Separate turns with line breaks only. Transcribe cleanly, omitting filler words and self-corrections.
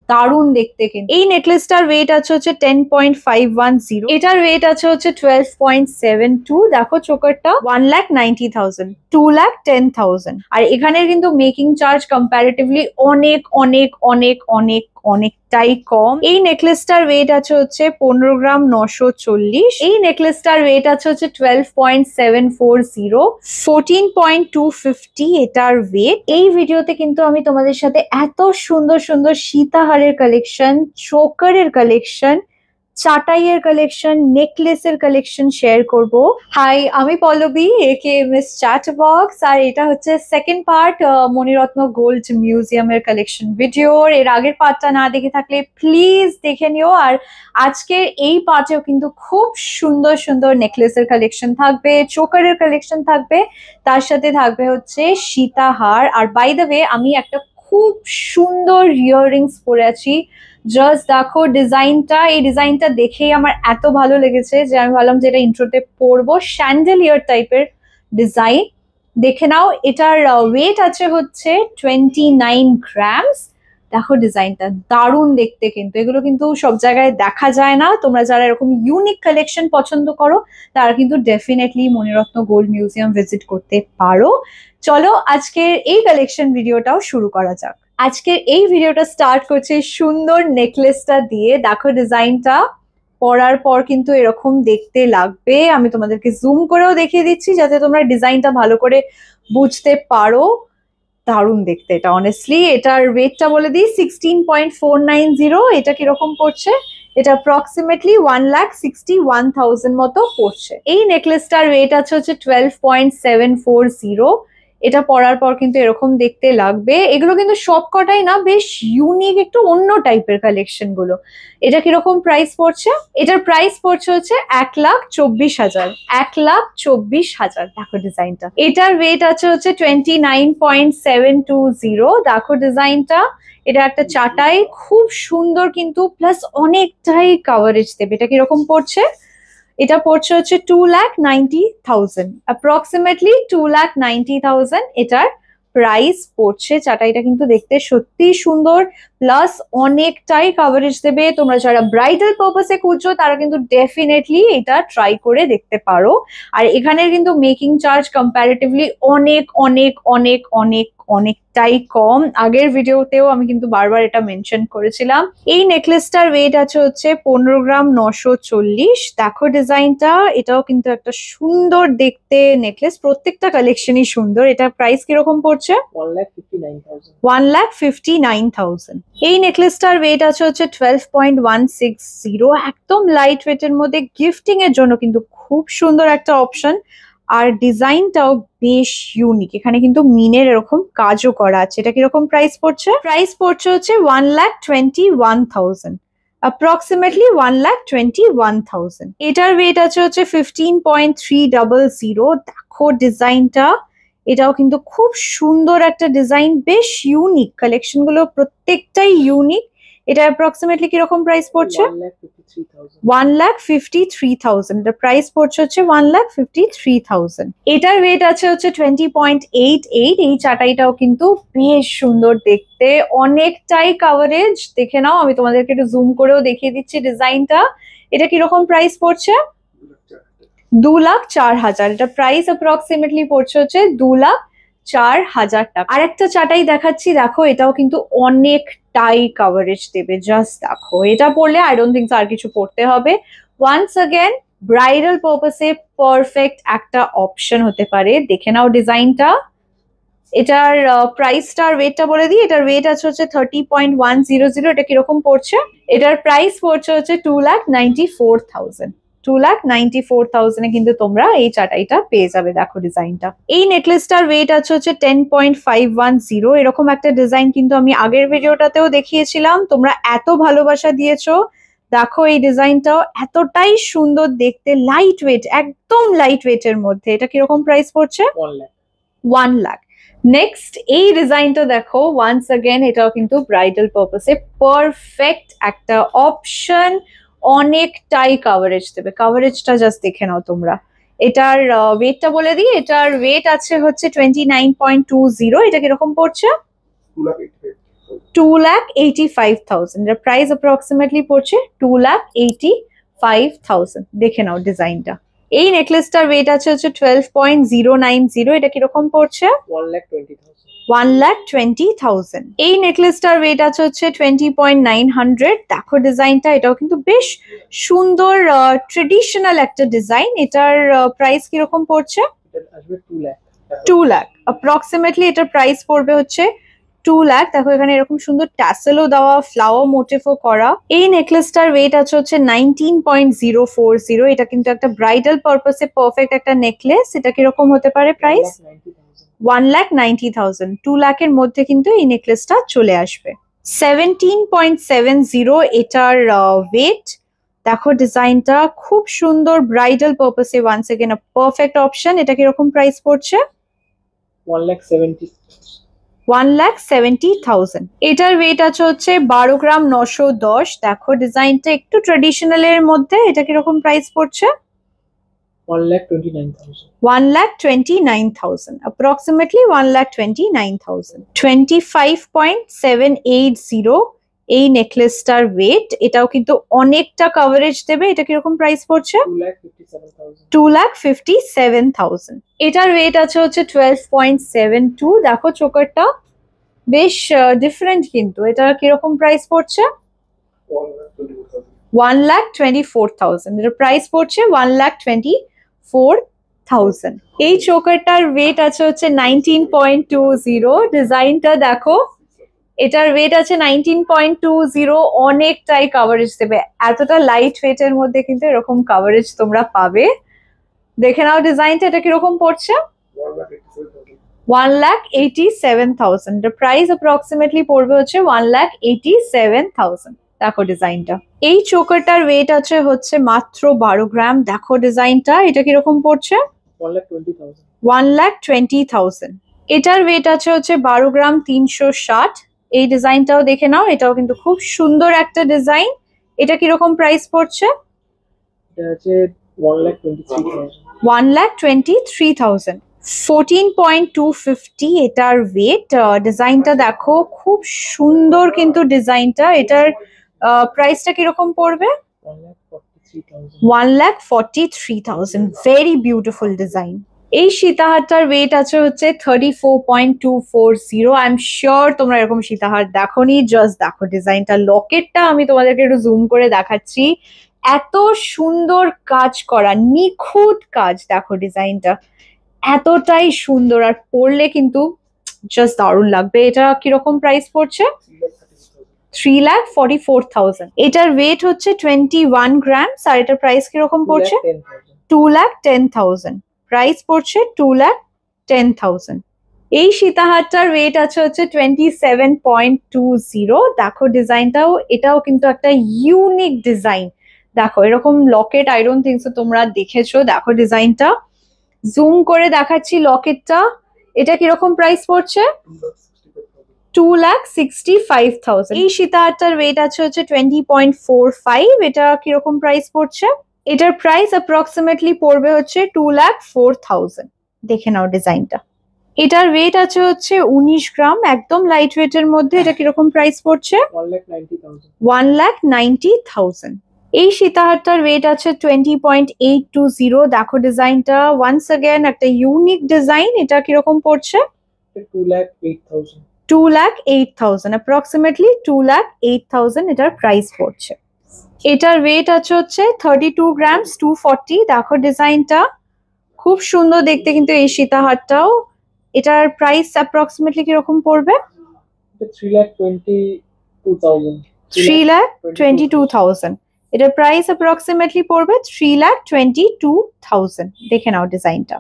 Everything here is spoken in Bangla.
দারুণ দেখতে। কিন্তু এই নেকলেসটার ওয়েট আছে হচ্ছে 10.510, এটার ওয়েট আছে হচ্ছে 12.72। দেখো চোকারটা 1,90,000, 2,10,000। আর এখানের কিন্তু মেকিং চার্জ কম্পারেটিভলি অনেক অনেক অনেক অনেক অনেকটাই কম। এই নেকলেসটার ওয়েট আছে হচ্ছে 15 গ্রাম 940। এই নেকলেসটার ওয়েট আছে হচ্ছে 12.740, 14.250 এটার ওয়েট। এই ভিডিওতে কিন্তু আমি তোমাদের সাথে এত সুন্দর সুন্দর সীতাহারের কালেকশন, চোকারের কালেকশন, চাটাইয়ের কালেকশন, নেকলেসের কালেকশন শেয়ার করব। হাই, আমি পল্লবী একে মিস চ্যাট বক্স, আর এটা হচ্ছে সেকেন্ড পার্ট মণিরত্ন গোল্ড মিউজিয়ামের কালেকশন ভিডিওর। এর আগের পার্টটা না দেখে থাকলে প্লিজ দেখে নিও। আর আজকের এই পার্টেও কিন্তু খুব সুন্দর সুন্দর নেকলেসের কালেকশন থাকবে, চোকারের কালেকশন থাকবে, তার সাথে থাকবে হচ্ছে সীতাহার। আর বাই দ্য ওয়ে, আমি একটা খুব সুন্দর ইয়াররিংস পরে আছি। জাস্ট দেখো ডিজাইনটা, এই ডিজাইনটা দেখেই আমার এত ভালো লেগেছে যে আমি ভাবলাম যে এটা ইন্ট্রোতে পরবো। স্যান্ডেলিয়ার টাইপের ডিজাইন, দেখে নাও। এটার ওয়েট আছে হচ্ছে 29 গ্রামস। দেখো ডিজাইনটা দারুণ দেখতে, কিন্তু এগুলো কিন্তু সব জায়গায় দেখা যায় না। তোমরা যারা এরকম ইউনিক কালেকশন পছন্দ করো তারা কিন্তু ডেফিনেটলি মণিরত্ন গোল্ড মিউজিয়াম ভিজিট করতে পারো। চলো আজকের এই কালেকশন ভিডিওটাও শুরু করা যাক। আজকের এই ভিডিওটা স্টার্ট করছে সুন্দর নেকলেসটা দিয়ে। দেখো ডিজাইনটা পরার পর কিন্তু এরকম দেখতে লাগবে। আমি তোমাদেরকে জুম করেও দেখিয়ে দিচ্ছি যাতে তোমরা ডিজাইনটা ভালো করে বুঝতে পারো। দারুণ দেখতে এটা, অনেস্টলি। এটার ওয়েটটা বলে দিই, 16.490। এটা কিরকম পড়ছে? এটা অ্যাপ্রক্সিমেটলি 1,61,000 মতো পড়ছে। এই নেকলেসটার ওয়েট আছে হচ্ছে 12.740। এটা পরার পর কিন্তু এরকম দেখতে লাগবে। এগুলো কিন্তু সব কটাই না বেশ ইউনিক, একটু অন্য টাইপের কালেকশন গুলো। এটা কিরকম প্রাইস পড়ছে? এটার প্রাইস পড়ছে হচ্ছে 1,24,000, 1,24,000। দেখো ডিজাইনটা, এটার ওয়েট আছে হচ্ছে 29.720। দেখো ডিজাইনটা, এটা একটা চাটাই, খুব সুন্দর কিন্তু, প্লাস অনেকটাই কাভারেজ দেবে। এটা কিরকম পড়ছে? এটা পড়ছে হচ্ছে 2,90,000, অ্যাপ্রক্সিমেটলি 2,90,000 এটার প্রাইস পড়ছে। চাটাইটা কিন্তু দেখতে সত্যি সুন্দর, প্লাস অনেকটাই কাভারেজ দেবে। তোমরা যারা ব্রাইডাল পারপাসে খুঁজছো তারা কিন্তু ডেফিনেটলি এটা ট্রাই করে দেখতে পারো। আর এখানের কিন্তু মেকিং চার্জ কম্পারেটিভলি অনেক অনেক অনেক অনেক অনেকটাই কম। আগের ভিডিওতেও আমি কিন্তু বারবার এটা মেনশন করেছিলাম। এই নেকলেসটার ওয়েট আছে হচ্ছে 15 গ্রাম 940। দেখো ডিজাইনটা, এটাও কিন্তু একটা সুন্দর দেখতে নেকলেস। প্রত্যেকটা কালেকশনই সুন্দর। এটার প্রাইস কিরকম পড়ছে? 1,59,000। এই নেকলেসটার ওয়েট আছে হচ্ছে 12.160। একদম লাইট ওয়েটের মধ্যে গিফটিং এর জন্য কিন্তু খুব সুন্দর একটা অপশন। আর ডিজাইনটাও বেশ ইউনিক। এখানে কিন্তু মিনের এরকম কাজও করা আছে। এটা কিরকম প্রাইস পড়ছে? প্রাইস পড়ছে হচ্ছে 1,21,000, অ্যাপ্রক্সিমেটলি 1,21,000। এটার ওয়েট আছে হচ্ছে 15.300। দেখো ডিজাইনটা, এটাও কিন্তু খুব সুন্দর একটা ডিজাইন, বেশ ইউনিক। কালেকশন গুলো প্রত্যেকটাই ইউনিক। এটা অ্যাপ্রক্সিমেটলি কিরকম প্রাইস পড়ছে? 1,53,000। এটার প্রাইস পড়ছে হচ্ছে 1,53,000। এটার ওয়েট আছে হচ্ছে 20.88। এই চাটাইটাও কিন্তু বেশ সুন্দর দেখতে, অনেকটাই কাভারেজ। দেখে নাও, আমি তোমাদেরকে একটু জুম করেও দেখিয়ে দিচ্ছি ডিজাইনটা। এটা কিরকম প্রাইস পড়ছে? 2,04,000। এটা প্রাইস অ্যাপ্রক্সিমেটলি পড়ছে হচ্ছে 2,04,000 টাকা। আর একটা চাটাই দেখাচ্ছি, দেখো এটাও কিন্তু অনেকটাই কাভারেজ দেবে। জাস্ট দেখো, এটা পরলে আই ডোন্ট থিঙ্ক আর কিছু পড়তে হবে। ওয়ান্স अगेन ব্রাইডাল পারপাসে পারফেক্ট একটা অপশন হতে পারে। দেখে নাও ডিজাইনটা। এটার প্রাইসটার ওয়েটটা বলে দিই। এটার ওয়েট আছে হচ্ছে 30.100। এটা কিরকম পড়ছে? এটার প্রাইস পড়ছে হচ্ছে 2,94,000। 2,94,000 কিন্তু তোমরা এই চাটাইটা পেয়ে যাবে। দেখো ডিজাইনটা। এই নেকলেসটার ওয়েট আছে হচ্ছে 10.510। এরকম একটা ডিজাইন কিন্তু আমি আগের ভিডিওটাতেও দেখিয়েছিলাম। তোমরা এত ভালোবাসা দিয়েছো। দেখো এই ডিজাইনটাও এতটাই সুন্দর দেখতে, লাইট ওয়েট, একদম লাইট ওয়েটের মধ্যে। এটা কিরকম প্রাইস পড়ছে? 1 লাখ। নেক্সট এই ডিজাইনটা দেখো, ওয়ান্স अगेन এটাও কিন্তু ব্রাইডাল পারপাসে পারফেক্ট একটা অপশন। অনেকটাই কাভারেজ দেবে। কাভারেজটা জাস্ট দেখে নাও তোমরা। এটার ওয়েটটা বলে দিই। এটার ওয়েট আছে হচ্ছে 29.20। এটা কিরকম পড়ছে? 2,85,000 এর প্রাইস অ্যাপ্রক্সিমেটলি পড়ছে 2,85,000। দেখে নাও ডিজাইনটা। এই নেকলেসটার ওয়েট আছে হচ্ছে 12.090। এটা কিরকম পড়ছে? 1,20,000। এই নেকলেসটার ওয়েট আছে হচ্ছে 20.900। দেখো ডিজাইনটা, এটাও কিন্তু বেশ সুন্দর ট্রেডিশনাল একটা ডিজাইন। এটার প্রাইস কিরকম পড়ছে? 2 লাখ অ্যাপ্রক্সিমেটলি। এটার প্রাইস পড়বে হচ্ছে 2 লাখ। দেখো এখানে এরকম সুন্দর ট্যাসেলও দেওয়া, ফ্লাওয়ার মোটিভও করা। এই নেকলেসটার ওয়েট আছে হচ্ছে 19.040। এটা কিন্তু একটা ব্রাইডাল পারপাসে পারফেক্ট একটা নেকলেস। এটা কিরকম হতে পারে প্রাইস? 1,90,000। 2 লাখের মধ্যে কিন্তু এই নেকলেসটা চলে আসবে। 17.70 এটার ওয়েট। দেখো ডিজাইনটা খুব সুন্দর, ব্রাইডাল পারপাসে once again a perfect option. এটা কিরকম প্রাইস পড়ছে? 1,70,000। এটার ওয়েট আছে হচ্ছে 12 গ্রাম 910। দেখো ডিজাইনটা একটু ট্রেডিশনাল এর মধ্যে। এটা কিরকম প্রাইস পড়ছে? 1,29,000 approximately 1,29,000। 25.780 এই নেকলেসটার ওয়েট। এটাও কিন্তু অনেকটা কভারেজ দেবে। এটা কিরকম প্রাইস পড়ছে? 2,57,000। এটার ওয়েট আছে হচ্ছে 12.72। দেখো চোকারটা বেশ ডিফারেন্ট কিন্তু। এটা কিরকম প্রাইস পড়ছে? 1,24,000। এটার প্রাইস পড়ছে 1,24,000। এই চোকারটার ওয়েট আছে হচ্ছে 19.20। ডিজাইনটা দেখো, এটার ওয়েট আছে 19.20। অনেকটাই কভারেজ দেবে। এতটা লাইট ওয়েটের মধ্যে কিন্তু এরকম কভারেজ তোমরা পাবে। দেখে নাও ডিজাইনটা। এটা কিরকম পড়ছে? 1,87,000। প্রাইস অ্যাপ্রক্সিমেটলি পড়বে হচ্ছে 1,87,000। দেখো ডিজাইনটা। এই চোকারটার ওয়েট আছে হচ্ছে মাত্র 12 গ্রাম। দেখো ডিজাইনটা। এটা কিরকম পড়ছে? 1,20,000। এটার ওয়েট আছে হচ্ছে 12 গ্রাম 360। এই ডিজাইনটাও দেখে নাও। এটাও কিন্তু খুব সুন্দর একটা ডিজাইন। এটা কিরকম প্রাইস পড়ছে? 1,23,000। 14.250 এটার ওয়েট। ডিজাইনটা দেখো খুব সুন্দর কিন্তু ডিজাইনটা। এটার প্রাইসটা কিরকম পড়বে? 1,43,000। Very beautiful design. এই সীতাহারটার ওয়েট আছে হচ্ছে 34.240। আই এম শিওর তোমরা এরকম সীতাহার দেখোনি। জাস্ট দেখো ডিজাইনটা। লকেটটা আমি তোমাদেরকে একটু জুম করে দেখাচ্ছি। এত সুন্দর কাজ করা, নিখুঁত কাজ। দেখো ডিজাইনটা এতটাই সুন্দর, আর পরলে কিন্তু জাস্ট দারুণ লাগবে। এটা কিরকম প্রাইস পড়ছে? 3,44,000। এটার ওয়েট হচ্ছে 21 গ্রামস। আর এটার প্রাইস কিরকম পড়ছে? 2,10,000। প্রাইস পড়ছে 2,10,000। এই সীতাহারটার ওয়েট আছে হচ্ছে 27.20। দেখো ডিজাইনটাও, এটাও কিন্তু একটা ইউনিক ডিজাইন। দেখো এরকম Locket I don't think so তোমরা দেখেছো। দেখো ডিজাইনটা জুম করে দেখাচ্ছি লকেটটা। এটা কিরকম প্রাইস পড়ছে? 2,65,000। এই সীতাহারটার ওয়েট আছে হচ্ছে 20.45। এটা কিরকম প্রাইস পড়ছে? এটার প্রাইস অ্যাপ্রক্সিমেটলি পড়বে হচ্ছে 2,04,000। দেখে নাও ডিজাইনটা। এটার ওয়েট আছে হচ্ছে 19 গ্রাম, একদম লাইট ওয়েটের মধ্যে। এটা কিরকম প্রাইস পড়ছে? 1,90,000। এই সীতাহারটার ওয়েট আছে 20.820। দেখো ডিজাইনটা ওয়ান্স অ্যাগেন একটা ইউনিক ডিজাইন। এটা কিরকম পড়ছে? 2,08,000। অ্যাপ্রক্সিমেটলি 2,08,000 এটার প্রাইস পড়ছে। এটার ওয়েট আছে হচ্ছে 32 গ্রামস 240। দেখো ডিজাইনটা খুব সুন্দর দেখতে কিন্তু এই সীতাহারটাও। এটার প্রাইস অ্যাপ্রক্সিমেটলি কিরকম পড়বে? 3,22,000। এটার প্রাইস অ্যাপ্রক্সিমেটলি পড়বে 3,22,000। দেখে নাও ডিজাইনটা।